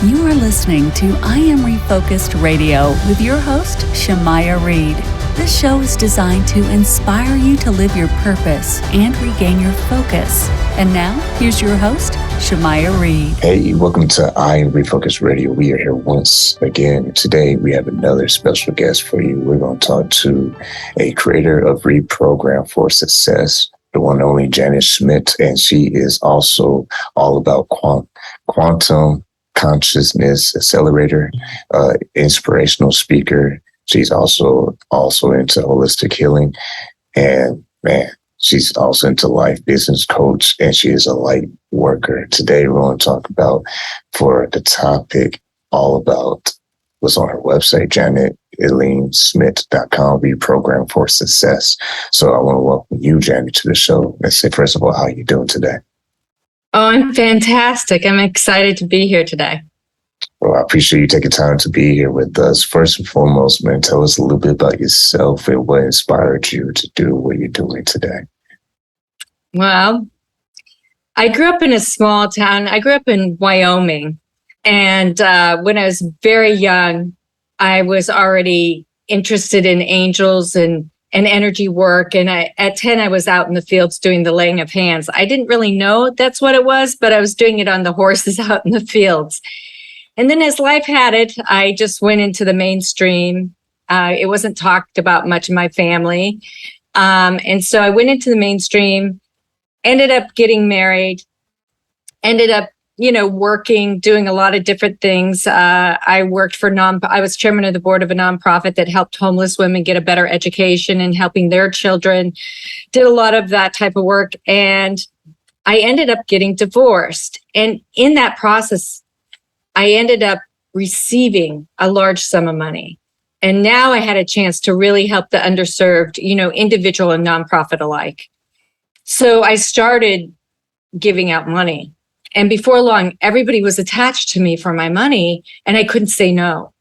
You are listening to I Am Refocused Radio with your host, Shamaya Reed. This show is designed to inspire you to live your purpose and regain your focus. And now, here's your host, Shamaya Reed. Hey, welcome to I Am Refocused Radio. We are here once again. Today, we have another special guest for you. We're going to talk to a creator of Reprogram for Success, the one and only Elaine Schmidt, and she is also all about quantum consciousness accelerator, inspirational speaker. She's also into holistic healing, and she's also into life business coach, and she is a light worker. Today, we're going to talk about, for the topic, all about what's on her website, JanetElaineSmith.com, Reprogram for Success. So I want to welcome you, Janet, to the show. Let's say, first of all, how are you doing today? Oh, I'm fantastic. I'm excited to be here today. Well, I appreciate you taking time to be here with us. First and foremost, man, tell us a little bit about yourself and what inspired you to do what you're doing today. Well, I grew up in a small town. I grew up in Wyoming. And when I was very young, I was already interested in angels and energy work. And at 10, I was out in the fields doing the laying of hands. I didn't really know that's what it was, but I was doing it on the horses out in the fields. And then as life had it, I just went into the mainstream. It wasn't talked about much in my family. And so I went into the mainstream, ended up getting married, ended up working, doing a lot of different things. I worked for I was chairman of the board of a nonprofit that helped homeless women get a better education and helping their children. Did a lot of that type of work. And I ended up getting divorced. And in that process, I ended up receiving a large sum of money. And now I had a chance to really help the underserved, individual and nonprofit alike. So I started giving out money. And before long, everybody was attached to me for my money, and I couldn't say no.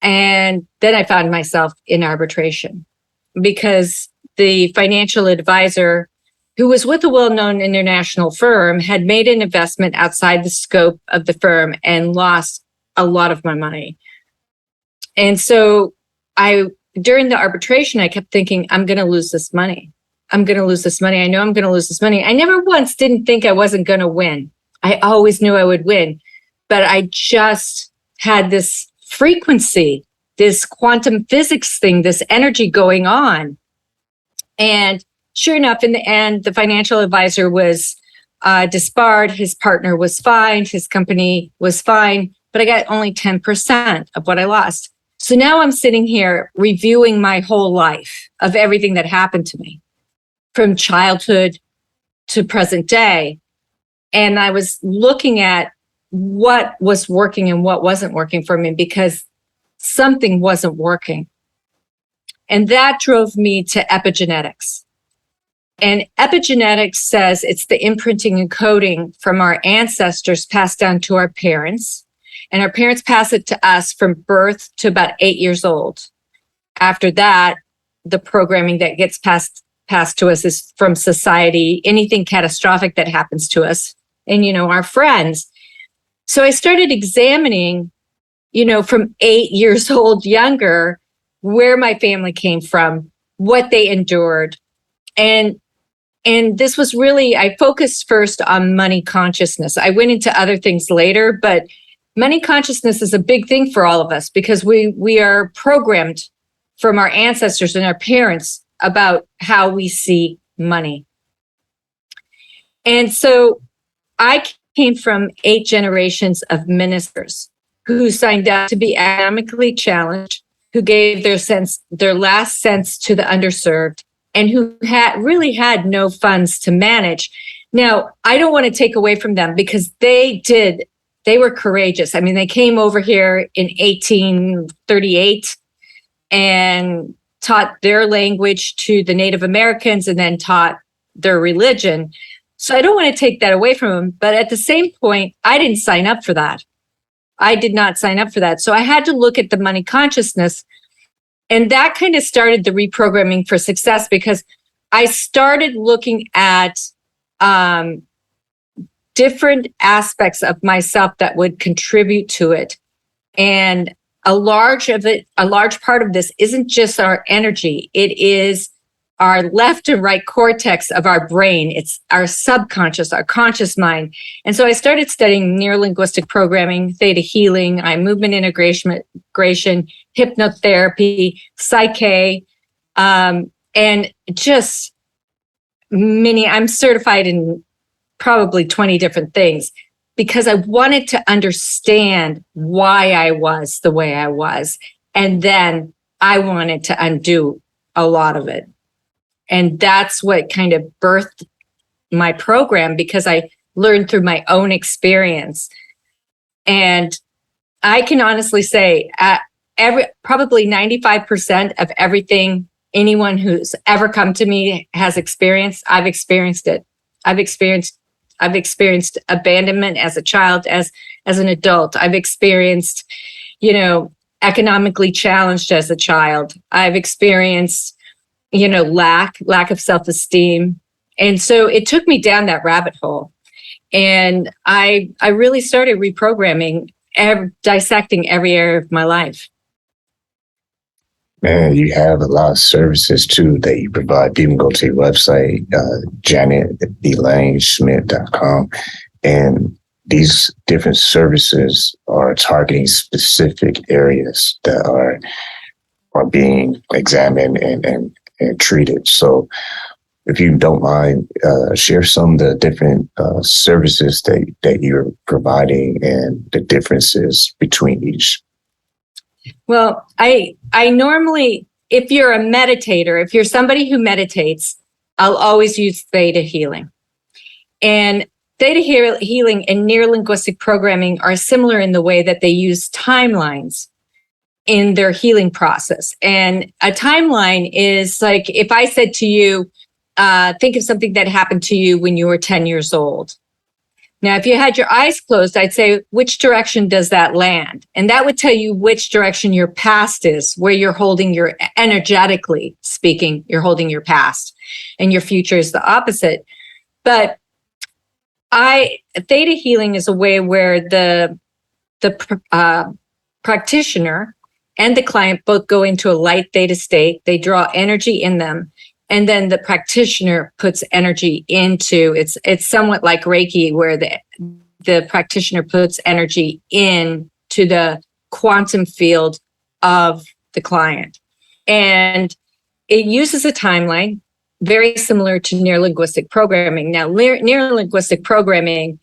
And then I found myself in arbitration because the financial advisor, who was with a well-known international firm, had made an investment outside the scope of the firm and lost a lot of my money. And so during the arbitration, I kept thinking, I'm going to lose this money. I'm going to lose this money. I know I'm going to lose this money. I never once didn't think I wasn't going to win. I always knew I would win, but I just had this frequency, this quantum physics thing, this energy going on. And sure enough, in the end, the financial advisor was disbarred. His partner was fined. His company was fined, but I got only 10% of what I lost. So now I'm sitting here reviewing my whole life of everything that happened to me, from childhood to present day. And I was looking at what was working and what wasn't working for me because something wasn't working. And that drove me to epigenetics. And epigenetics says it's the imprinting and coding from our ancestors passed down to our parents. And our parents pass it to us from birth to about 8 years old. After that, the programming that gets passed to us is from society, anything catastrophic that happens to us, and, our friends. So I started examining, from 8 years old younger, where my family came from, what they endured. And this was really, I focused first on money consciousness. I went into other things later, but money consciousness is a big thing for all of us because we are programmed from our ancestors and our parents about how we see money. And so I came from 8 generations of ministers who signed up to be economically challenged, who gave their last cents to the underserved, and who really had no funds to manage. Now, I don't want to take away from them because they were courageous. I mean, they came over here in 1838 and taught their language to the Native Americans and then taught their religion. So I don't want to take that away from them. But at the same point, I didn't sign up for that. I did not sign up for that. So I had to look at the money consciousness. And that kind of started the reprogramming for success because I started looking at different aspects of myself that would contribute to it. And a large part of this isn't just our energy. It is our left and right cortex of our brain. It's our subconscious, our conscious mind. And so I started studying Neuro-Linguistic programming, ThetaHealing, movement integration, hypnotherapy, PSYCH-K, and just I'm certified in probably 20 different things because I wanted to understand why I was the way I was. And then I wanted to undo a lot of it. And that's what kind of birthed my program, because I learned through my own experience. And I can honestly say probably 95% of everything anyone who's ever come to me has experienced, I've experienced it. I've experienced abandonment as a child, as an adult. I've experienced, economically challenged as a child. I've experienced, lack of self-esteem. And so it took me down that rabbit hole. And I really started reprogramming, dissecting every area of my life. And you have a lot of services too that you provide. People can go to your website, JanetElaineSchmidt.com, and these different services are targeting specific areas that are being examined and treated. So if you don't mind, share some of the different services that you're providing and the differences between each. Well, I normally, if you're a meditator, if you're somebody who meditates, I'll always use ThetaHealing. And ThetaHealing and Neuro-Linguistic programming are similar in the way that they use timelines in their healing process. And a timeline is like, if I said to you, think of something that happened to you when you were 10 years old. Now, if you had your eyes closed, I'd say, which direction does that land? And that would tell you which direction your past is, where you're holding energetically speaking, you're holding your past, and your future is the opposite. But ThetaHealing is a way where the practitioner and the client both go into a light theta state. They draw energy in them. And then the practitioner puts energy into it's somewhat like Reiki, where the practitioner puts energy into the quantum field of the client. And it uses a timeline very similar to Neuro-Linguistic programming. Now, Neuro-Linguistic programming,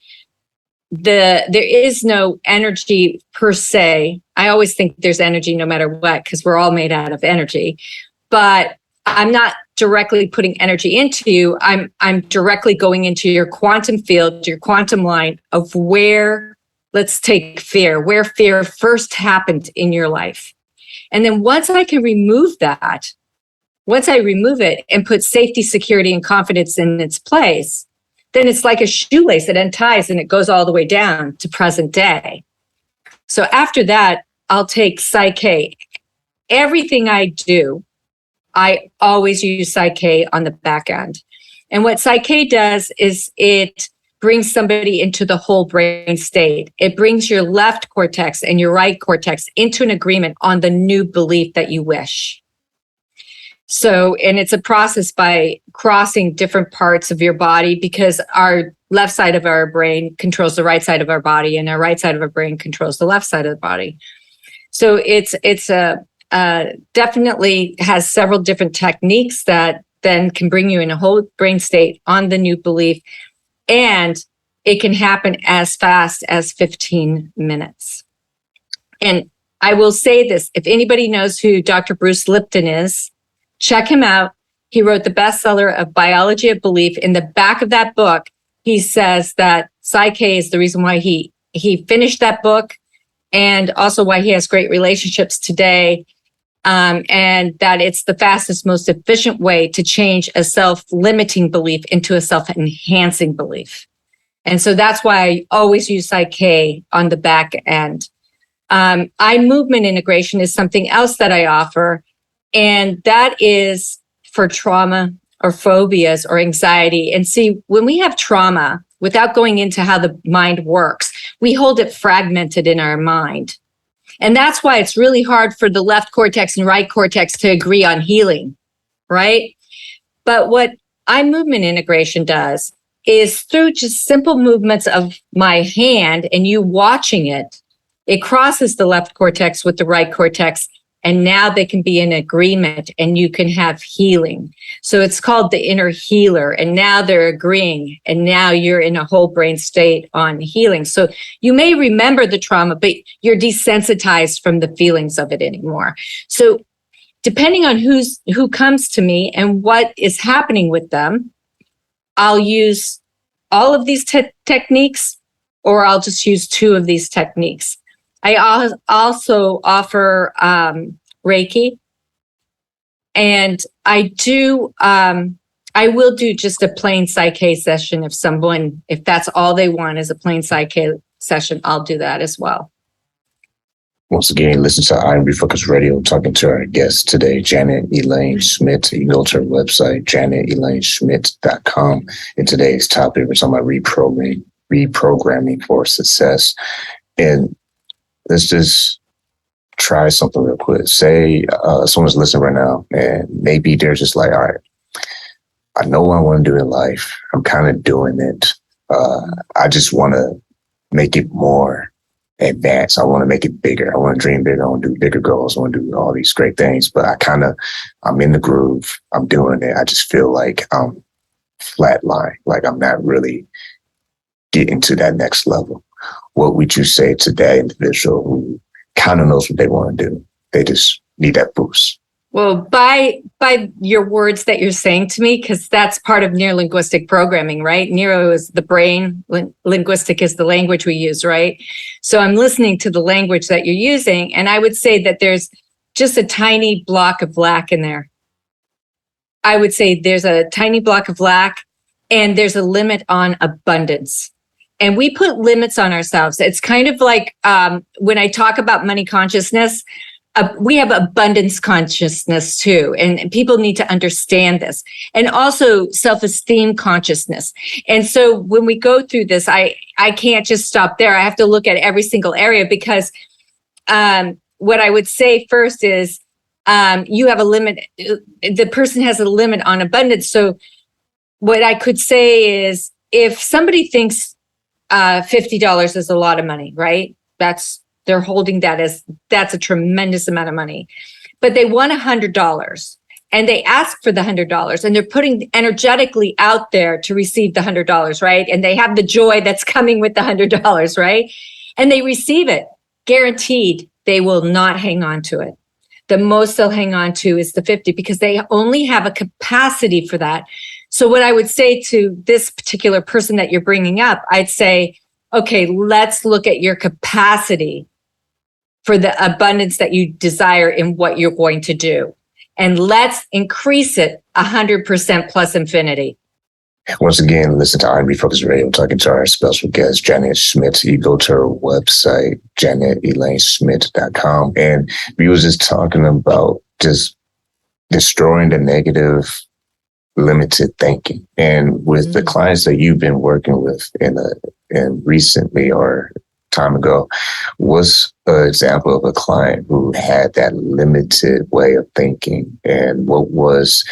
there is no energy per se. I always think there's energy no matter what, because we're all made out of energy. But I'm not directly putting energy into you. I'm directly going into your quantum field, your quantum line of where, let's take fear, where fear first happened in your life. And then once I can remove that, once I remove it and put safety, security, and confidence in its place, then it's like a shoelace that unties and it goes all the way down to present day. So after that, I'll take PSYCH-K. Everything I do, I always use PSYCH-K on the back end. And what PSYCH-K does is it brings somebody into the whole brain state. It brings your left cortex and your right cortex into an agreement on the new belief that you wish. So, and it's a process by crossing different parts of your body, because our left side of our brain controls the right side of our body, and our right side of our brain controls the left side of the body. So it's definitely has several different techniques that then can bring you in a whole brain state on the new belief. And it can happen as fast as 15 minutes. And I will say this, if anybody knows who Dr. Bruce Lipton is, check him out. He wrote the bestseller of Biology of Belief. In the back of that book, he says that PSYCH-K is the reason why he finished that book, and also why he has great relationships today. And that it's the fastest, most efficient way to change a self-limiting belief into a self-enhancing belief. And so that's why I always use PSYCH-K on the back end. Eye movement integration is something else that I offer. And that is for trauma or phobias or anxiety. And see, when we have trauma, without going into how the mind works. We hold it fragmented in our mind. And that's why it's really hard for the left cortex and right cortex to agree on healing, right? But what eye movement integration does is through just simple movements of my hand and you watching it, it crosses the left cortex with the right cortex. And now they can be in agreement and you can have healing. So it's called the inner healer. And now they're agreeing. And now you're in a whole brain state on healing. So you may remember the trauma, but you're desensitized from the feelings of it anymore. So depending on who comes to me and what is happening with them, I'll use all of these techniques, or I'll just use 2 of these techniques. I also offer Reiki, and I will do just a plain PSYCH-K session if that's all they want is a plain PSYCH-K session, I'll do that as well. Once again, listen to I Am Refocused Radio, talking to our guest today, Janet Elaine Schmidt. You can go to her website, janetelaine.schmidt.com. And today's topic, we're talking about reprogramming for success. And let's just try something real quick. Say someone's listening right now, and maybe they're just like, all right, I know what I want to do in life. I'm kind of doing it. I just want to make it more advanced. I want to make it bigger. I want to dream bigger. I want to do bigger goals. I want to do all these great things, but I'm in the groove. I'm doing it. I just feel like I'm flatline, like I'm not really getting to that next level. What would you say to that individual who kind of knows what they want to do? They just need that boost. Well, by your words that you're saying to me, because that's part of neuro-linguistic programming, right? Neuro is the brain, linguistic is the language we use, right? So I'm listening to the language that you're using, and I would say that there's just a tiny block of lack in there. I would say there's a tiny block of lack, and there's a limit on abundance. And we put limits on ourselves. It's kind of like when I talk about money consciousness, we have abundance consciousness too. And people need to understand this. And also self-esteem consciousness. And so when we go through this, I can't just stop there. I have to look at every single area, because what I would say first is you have a limit. The person has a limit on abundance. So what I could say is, if somebody thinks $50 is a lot of money, right? They're holding that as that's a tremendous amount of money, but they want $100 and they ask for the $100 and they're putting energetically out there to receive the $100, right? And they have the joy that's coming with the $100, right? And they receive it, guaranteed. They will not hang on to it. The most they'll hang on to is the 50, because they only have a capacity for that. So what I would say to this particular person that you're bringing up, I'd say, okay, let's look at your capacity for the abundance that you desire in what you're going to do. And let's increase it 100% plus infinity. Once again, listen to I Am Refocused Radio, talking to our special guest, Janet Schmidt. You go to her website, janetelaine.schmidt.com. And we was just talking about just destroying the negative, limited thinking. And with the clients that you've been working with in recently or time ago, was an example of a client who had that limited way of thinking, and what was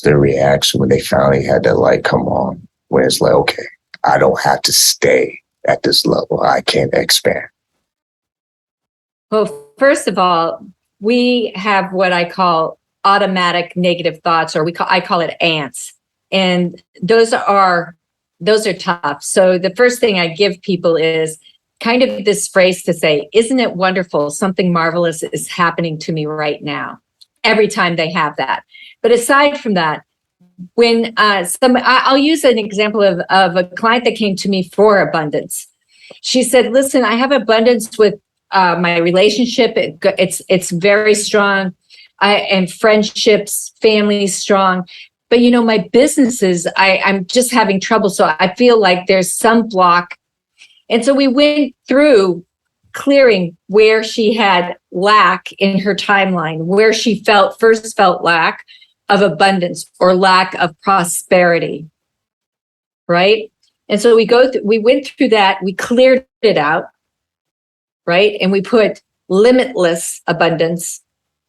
their reaction when they finally had that light come on, where it's like, okay, I don't have to stay at this level, I can expand? Well, first of all, we have what I call automatic negative thoughts, or I call it ants. And those are tough. So the first thing I give people is kind of this phrase to say, isn't it wonderful? Something marvelous is happening to me right now. Every time they have that. But aside from that, when I'll use an example of a client that came to me for abundance. She said, listen, I have abundance with my relationship. It's very strong. And friendships, family strong. But, my businesses, I'm just having trouble. So I feel like there's some block. And so we went through clearing where she had lack in her timeline, where she first felt lack of abundance or lack of prosperity. right? And so we went through that, we cleared it out, right? And we put limitless abundance,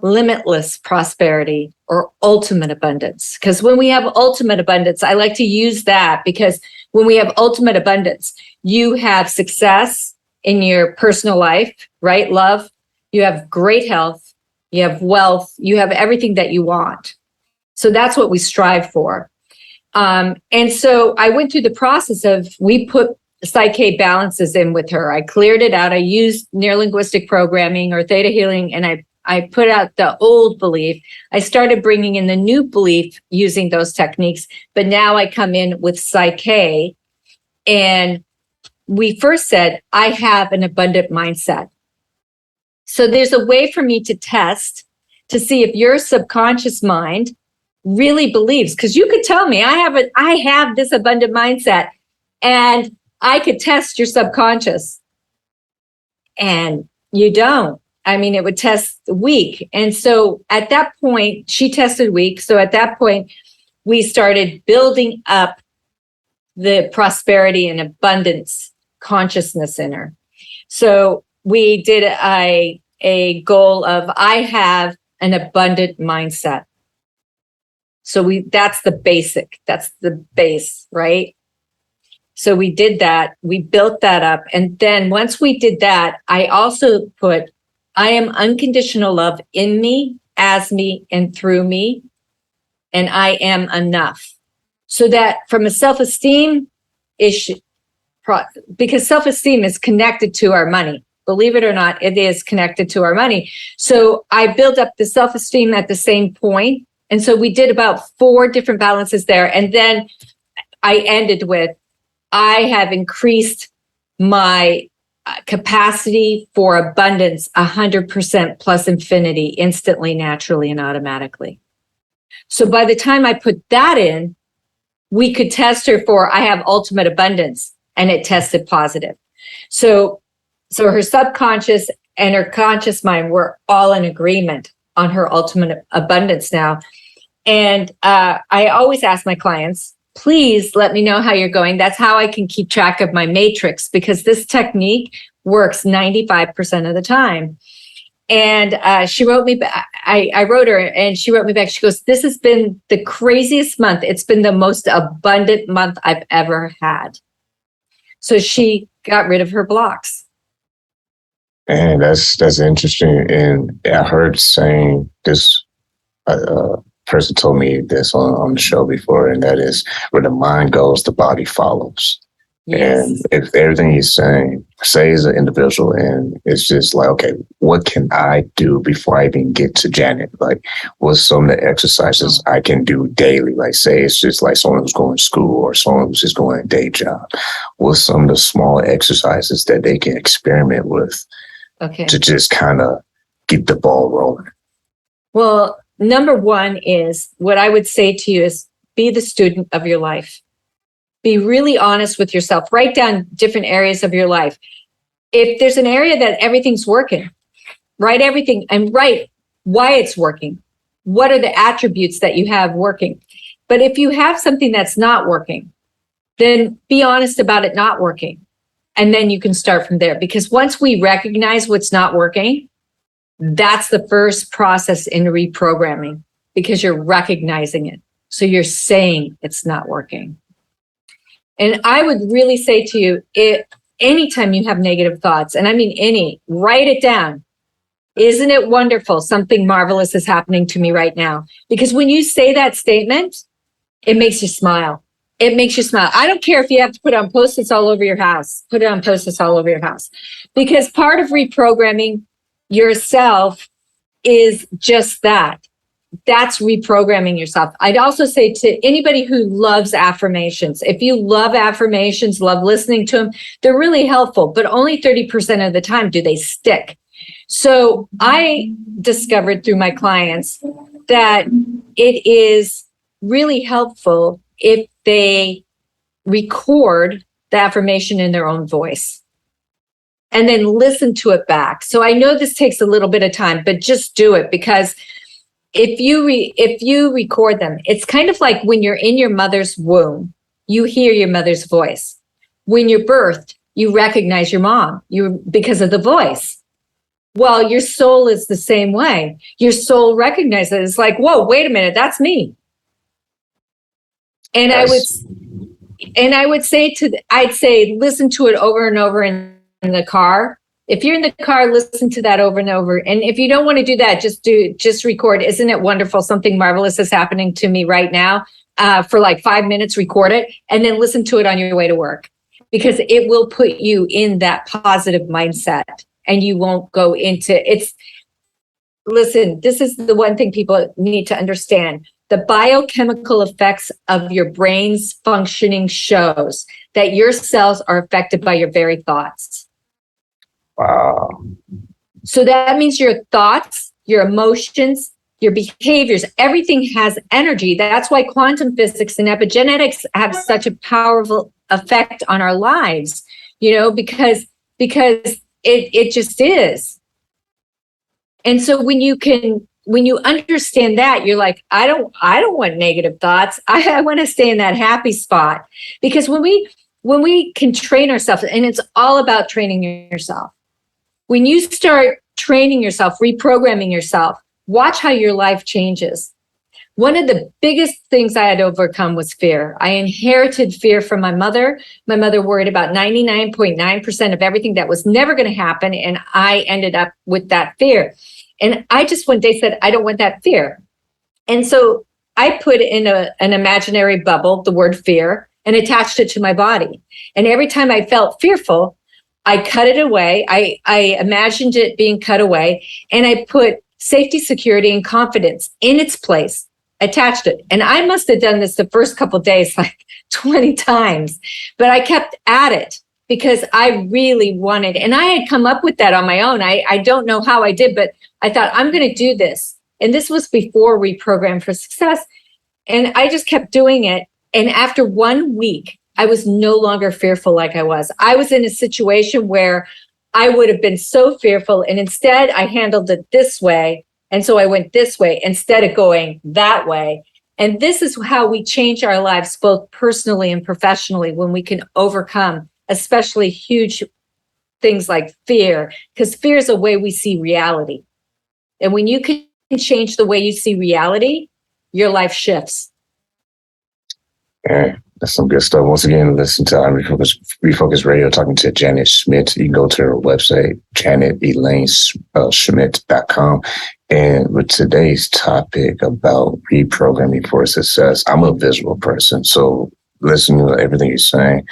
limitless prosperity, or ultimate abundance. Because when we have ultimate abundance, I like to use that, because when we have ultimate abundance, you have success in your personal life, right? Love, you have great health, you have wealth, you have everything that you want. So that's what we strive for. And so I went through the process of, we put PSYCH-K balances in with her. I cleared it out. I used Neuro-Linguistic programming or ThetaHealing, and I put out the old belief. I started bringing in the new belief using those techniques, but now I come in with PSYCH-K. And we first said, I have an abundant mindset. So there's a way for me to test to see if your subconscious mind really believes, because you could tell me I have this abundant mindset, and I could test your subconscious, and you don't. I mean, it would test weak. And so at that point, she tested weak. So at that point, we started building up the prosperity and abundance consciousness in her. So we did a goal of, I have an abundant mindset. So that's the basic, that's the base, right? So we did that, we built that up. And then once we did that, I also put, I am unconditional love in me, as me, and through me, and I am enough. So that from a self-esteem issue, because self-esteem is connected to our money. Believe it or not, it is connected to our money. So I built up the self-esteem at the same point. And so we did about 4 different balances there. And then I ended with, I have increased my capacity for abundance 100% plus infinity, instantly, naturally, and automatically. So by the time I put that in, we could test her for, I have ultimate abundance, and it tested positive. So her subconscious and her conscious mind were all in agreement on her ultimate abundance now. And I always ask my clients, please let me know how you're going. That's how I can keep track of my matrix, because this technique works 95% of the time. And she wrote me back. I wrote her, and she wrote me back. She goes, this has been the craziest month. It's been the most abundant month I've ever had. So she got rid of her blocks. And that's interesting. And I heard saying this, person told me this on the show before, and that is, where the mind goes, the body follows. Yes. And if everything you're saying, say as an individual, and it's just like, okay, what can I do before I even get to Janet? Like, what's some of the exercises I can do daily? Like, say it's just like someone who's going to school or someone who's just going to a day job. What's some of the small exercises that they can experiment with to just kind of get the ball rolling? Well, number one is, what I would say to you is, be the student of your life. Be really honest with yourself. Write down different areas of your life. If there's an area that everything's working, write everything and write why it's working. What are the attributes that you have working? But if you have something that's not working, then be honest about it not working. And then you can start from there. Because once we recognize what's not working, that's the first process in reprogramming, because you're recognizing it. So you're saying it's not working. And I would really say to you, anytime you have negative thoughts, and I mean write it down. Isn't it wonderful? Something marvelous is happening to me right now. Because when you say that statement, it makes you smile. It makes you smile. I don't care if you have to put on Post-its all over your house. Put it on Post-its all over your house. Because part of reprogramming yourself is just that. That's reprogramming yourself. I'd also say to anybody who loves affirmations, if you love affirmations, love listening to them, they're really helpful, but only 30% of the time do they stick. So I discovered through my clients that it is really helpful if they record the affirmation in their own voice and then listen to it back. So I know this takes a little bit of time, but just do it, because if you record them, it's kind of like when you're in your mother's womb you hear your mother's voice. When you're birthed, you recognize your mom because of the voice. Well, your soul is the same way. Your soul recognizes it. It's like, whoa, wait a minute, that's me. And I would say listen to it over and over in the car. If you're in the car, listen to that over and over. And if you don't want to do that, just record. Isn't it wonderful? Something marvelous is happening to me right now. For like 5 minutes, record it, and then listen to it on your way to work, because it will put you in that positive mindset, and you won't go into it's. Listen, this is the one thing people need to understand. The biochemical effects of your brain's functioning shows that your cells are affected by your very thoughts. Wow. So that means your thoughts, your emotions, your behaviors, everything has energy. That's why quantum physics and epigenetics have such a powerful effect on our lives, because it just is. And so when you understand that, you're like, I don't want negative thoughts. I want to stay in that happy spot. Because when we can train ourselves, and it's all about training yourself. When you start training yourself, reprogramming yourself, watch how your life changes. One of the biggest things I had to overcome was fear. I inherited fear from my mother. My mother worried about 99.9% of everything that was never going to happen. And I ended up with that fear. And I just one day said, I don't want that fear. And so I put in an imaginary bubble, the word fear, and attached it to my body. And every time I felt fearful, I cut it away. I imagined it being cut away, and I put safety, security, and confidence in its place, attached it. And I must have done this the first couple of days like 20 times, but I kept at it because I really wanted, and I had come up with that on my own. I don't know how I did, but I thought, I'm going to do this. And this was before Reprogram for Success. And I just kept doing it. And after 1 week, I was no longer fearful like I was. I was in a situation where I would have been so fearful. And instead, I handled it this way. And so I went this way instead of going that way. And this is how we change our lives, both personally and professionally, when we can overcome, especially huge things like fear, because fear is a way we see reality. And when you can change the way you see reality, your life shifts. Yeah, that's some good stuff. Once again, listen to Refocus Radio, talking to Janet Schmidt. You can go to her website, JanetElaineSchmidt.com. And with today's topic about reprogramming for success, I'm a visual person. So listening to everything you're saying,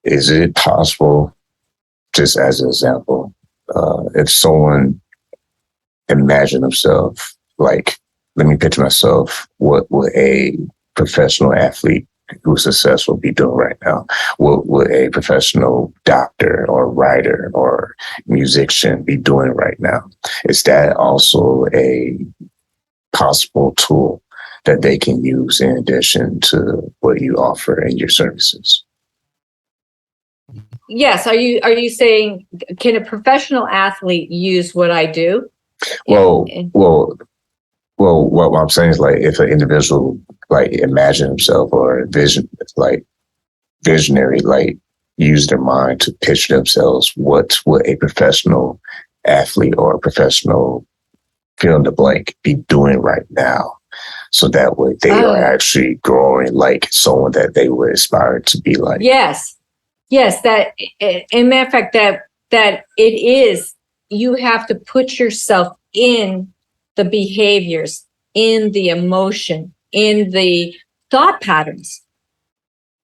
is it possible, just as an example, if someone imagine themselves, like, let me picture myself, what would a professional athlete who's successful be doing right now? What would a professional doctor or writer or musician be doing right now? Is that also a possible tool that they can use in addition to what you offer in your services? Yes. Are you saying, can a professional athlete use what I do? Well, what I'm saying is, like, if an individual like imagine himself or visionary, like use their mind to picture themselves, what would a professional athlete or a professional fill in the blank be doing right now? So that way they are actually growing like someone that they would aspire to be like. Yes. That, in matter of fact, that it is, you have to put yourself in the behaviors, in the emotion, in the thought patterns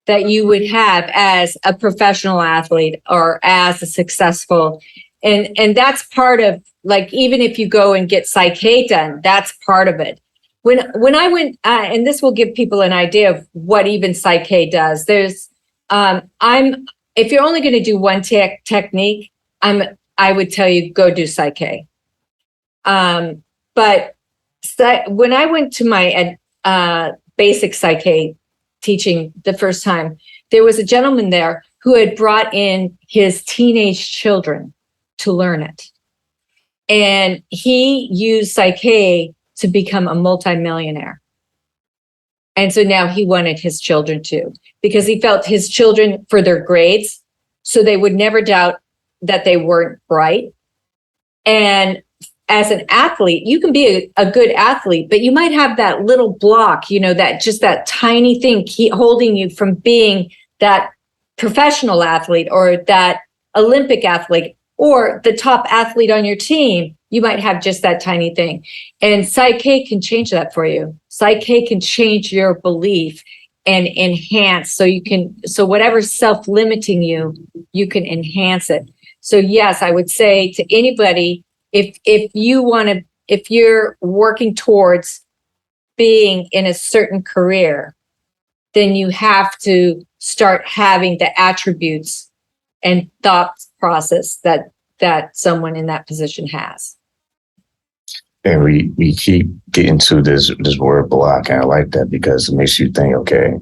that you would have as a professional athlete or as a successful. And that's part of, like, even if you go and get PSYCH-K done, that's part of it. When I went, and this will give people an idea of what even PSYCH-K does. There's, if you're only going to do one technique, I would tell you, go do PSYCH-K. But when I went to my basic PSYCH-K teaching the first time, there was a gentleman there who had brought in his teenage children to learn it. And he used PSYCH-K to become a multimillionaire. And so now he wanted his children to, because he felt his children for their grades, so they would never doubt that they weren't bright. And as an athlete, you can be a good athlete, but you might have that little block, that just that tiny thing holding you from being that professional athlete or that Olympic athlete or the top athlete on your team. You might have just that tiny thing. And PSYCH-K can change that for you. PSYCH-K can change your belief and enhance. So whatever's self-limiting you, you can enhance it. So yes, I would say to anybody, if you're working towards being in a certain career, then you have to start having the attributes and thought process that someone in that position has. And we keep getting to this word block, and I like that because it makes you think, okay,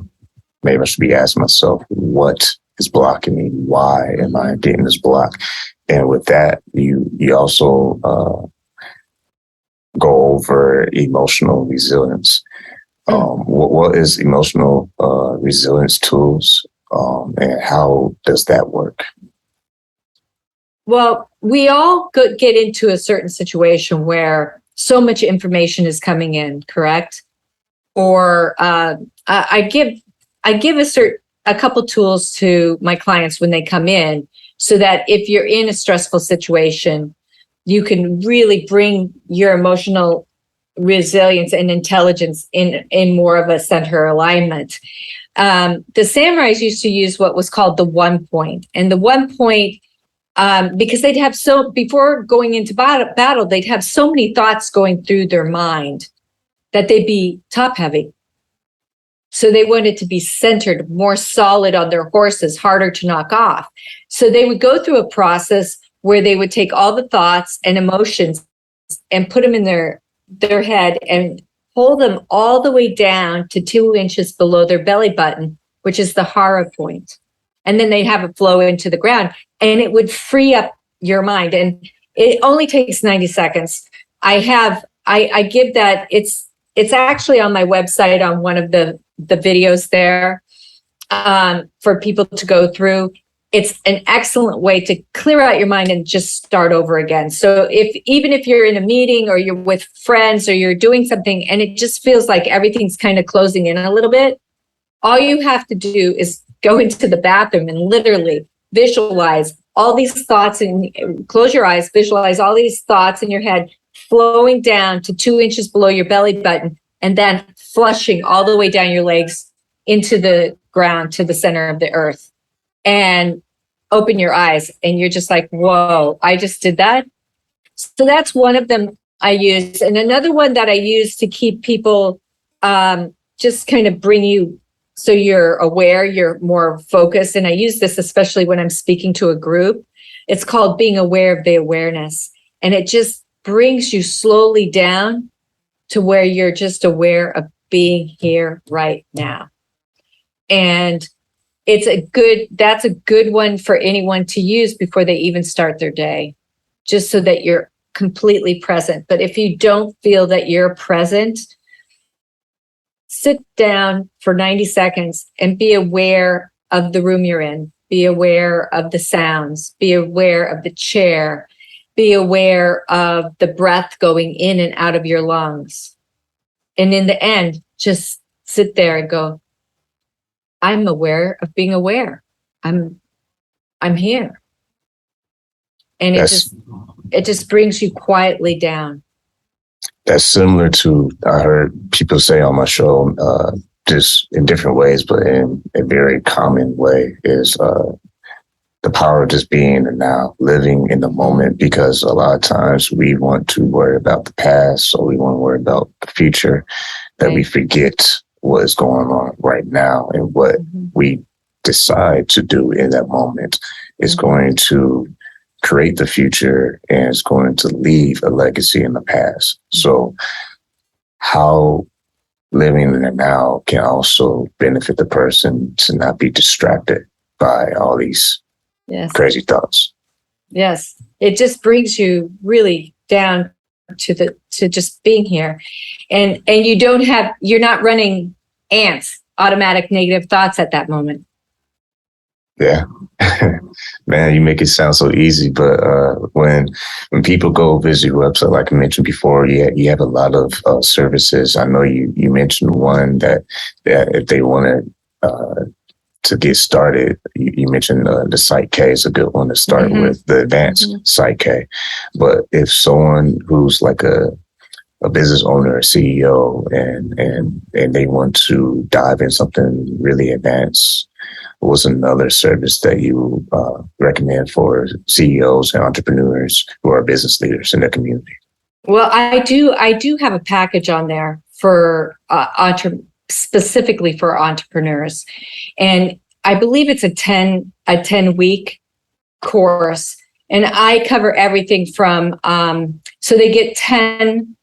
maybe I should be asking myself, what is blocking me? Why am I getting this block? And with that, you also go over emotional resilience. What is emotional resilience tools, and how does that work? Well, we all get into a certain situation where so much information is coming in, correct? Or I give a couple tools to my clients when they come in, so that if you're in a stressful situation, you can really bring your emotional resilience and intelligence in more of a center alignment. The samurais used to use what was called the 1 point, and the 1 point, because they'd have before going into battle, they'd have so many thoughts going through their mind that they'd be top heavy. So they wanted to be centered, more solid on their horses, harder to knock off. So they would go through a process where they would take all the thoughts and emotions and put them in their head and hold them all the way down to 2 inches below their belly button, which is the hara point. And then they'd have it flow into the ground, and it would free up your mind. And it only takes 90 seconds. I give that, it's actually on my website on one of the videos there for people to go through. It's an excellent way to clear out your mind and just start over again. So even if you're in a meeting or you're with friends or you're doing something and it just feels like everything's kind of closing in a little bit, all you have to do is go into the bathroom and literally visualize all these thoughts, and close your eyes, visualize all these thoughts in your head flowing down to 2 inches below your belly button, and then flushing all the way down your legs into the ground, to the center of the earth. And open your eyes, and you're just like, whoa, I just did that. So that's one of them I use. And another one that I use to keep people just kind of bring you, so you're aware, you're more focused. And I use this especially when I'm speaking to a group. It's called being aware of the awareness. And it just brings you slowly down to where you're just aware of being here right now. And that's a good one for anyone to use before they even start their day, just so that you're completely present. But if you don't feel that you're present, sit down for 90 seconds and be aware of the room you're in. Be aware of the sounds. Be aware of the chair. Be aware of the breath going in and out of your lungs. And in the end, just sit there and go, I'm aware of being aware. I'm here. And it just brings you quietly down. That's similar to, I heard people say on my show, just in different ways, but in a very common way, is the power of just being in the now, living in the moment, because a lot of times we want to worry about the past, or we want to worry about the future, that we forget what is going on right now, and what we decide to do in that moment is going to create the future, and it's going to leave a legacy in the past. So how living in the now can also benefit the person to not be distracted by all these crazy thoughts. Yes. It just brings you really down to just being here. And you're not running ants, automatic negative thoughts at that moment. Yeah. Man, you make it sound so easy, but when people go visit your website, like I mentioned before, you have a lot of services. I know you mentioned one that if they want to get started, you mentioned the PSYCH-K is a good one to start with, the advanced PSYCH-K. But if someone who's like a business owner, a CEO, and they want to dive in something really advanced, what's another service that you recommend for CEOs and entrepreneurs who are business leaders in their community? Well, I do have a package on there for specifically for entrepreneurs, and I believe it's a 10-week course, and I cover everything from so they get 10.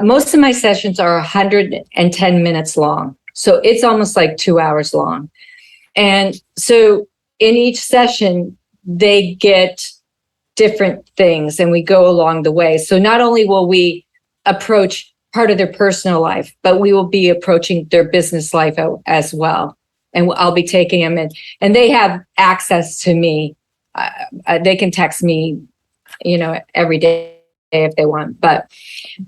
Most of my sessions are 110 minutes long, so it's almost like 2 hours long. And so in each session, they get different things and we go along the way. So not only will we approach part of their personal life, but we will be approaching their business life as well. And I'll be taking them in, and they have access to me. They can text me, every day if they want, but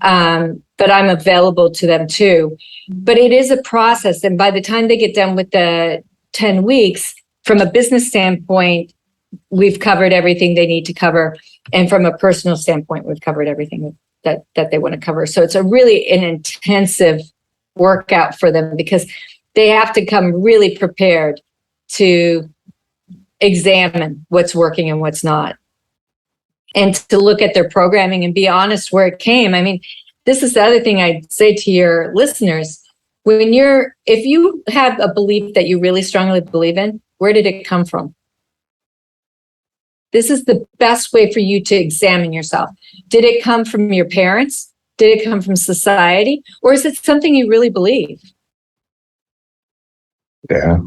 I'm available to them too. But it is a process. And by the time they get done with the 10 weeks, from a business standpoint, we've covered everything they need to cover. And from a personal standpoint, we've covered everything that they want to cover. So it's an intensive workout for them, because they have to come really prepared to examine what's working and what's not, and to look at their programming and be honest where it came. I mean, this is the other thing I'd say to your listeners. If you have a belief that you really strongly believe in, where did it come from? This is the best way for you to examine yourself. Did it come from your parents? Did it come from society? Or is it something you really believe? Yeah.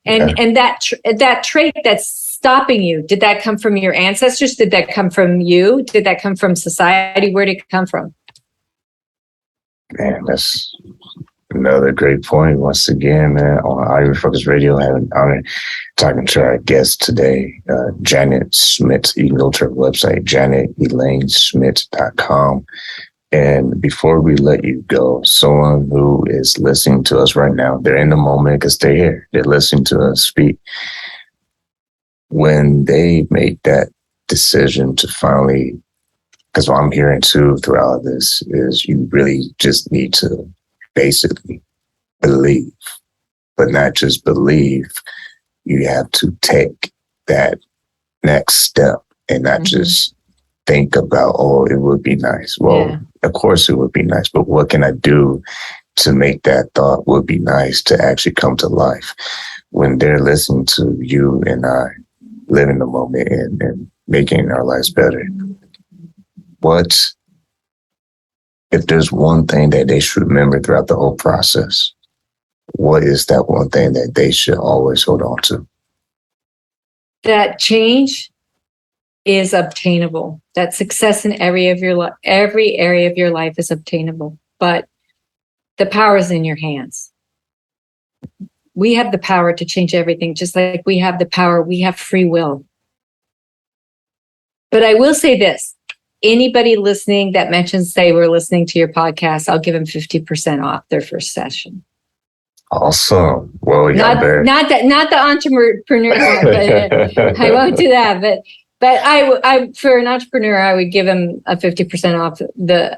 And that trait that's stopping you, did that come from your ancestors? Did that come from you? Did that come from society? Where did it come from? Man, that's another great point. Once again, man, on I Am Refocused Radio, I have an honor talking to our guest today, Janet Schmidt. You can go to her website, janetelaneschmidt.com. And before we let you go, someone who is listening to us right now, they're in the moment because they're here. They're listening to us speak. When they make that decision to finally, because what I'm hearing too throughout this is you really just need to basically believe, but not just believe. You have to take that next step and not just think about, oh, it would be nice. Well, of course it would be nice, but what can I do to make that thought would be nice to actually come to life? When they're listening to you and I live in the moment and making our lives better, what if there's one thing that they should remember throughout the whole process? What is that one thing that they should always hold on to? That change is obtainable. That success in every area of your life is obtainable, but the power is in your hands. We have the power to change everything, just like we have the power. We have free will. But I will say this. Anybody listening that mentions they were listening to your podcast, I'll give them 50% off their first session. Awesome. Well, not the entrepreneur, but I won't do that. But I for an entrepreneur, I would give them a 50% off the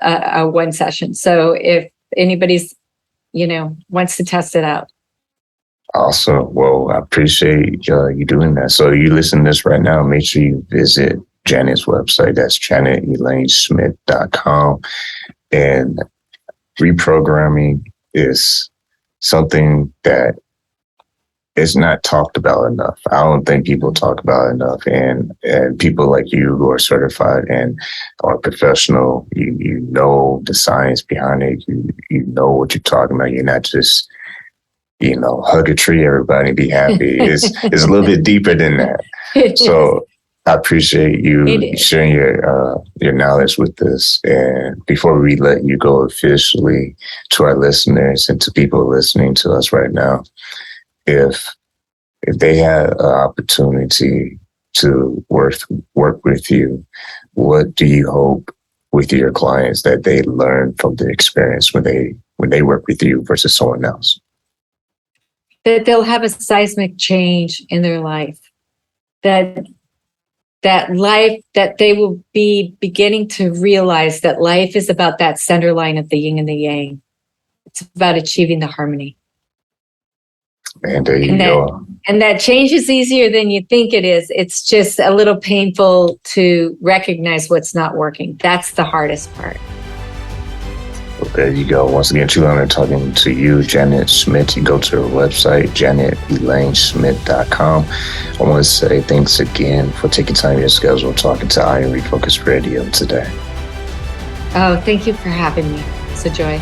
one session. So if anybody's wants to test it out. Awesome. Well, I appreciate you doing that. So you listen to this right now, make sure you visit Janet's website. That's janetelaneschmidt.com. And reprogramming is something that is not talked about enough. I don't think people talk about it enough. And people like you who are certified and are professional, you know the science behind it. You know what you're talking about. You're not just, hug a tree, everybody, be happy. It's a little bit deeper than that. So I appreciate you sharing your knowledge with us. And before we let you go officially, to our listeners and to people listening to us right now, if they had an opportunity to work with you, what do you hope with your clients that they learn from the experience when they work with you versus someone else? That they'll have a seismic change in their life. That life, that they will be beginning to realize that life is about that center line of the yin and the yang. It's about achieving the harmony. And there you go. And that change is easier than you think it is. It's just a little painful to recognize what's not working. That's the hardest part. Well, there you go. Once again, true honor talking to you, Janet Schmidt. You go to her website, JanetElaineSchmidt.com. I want to say thanks again for taking time in your schedule talking to I Am Refocused Radio today. Oh, thank you for having me. It's a joy.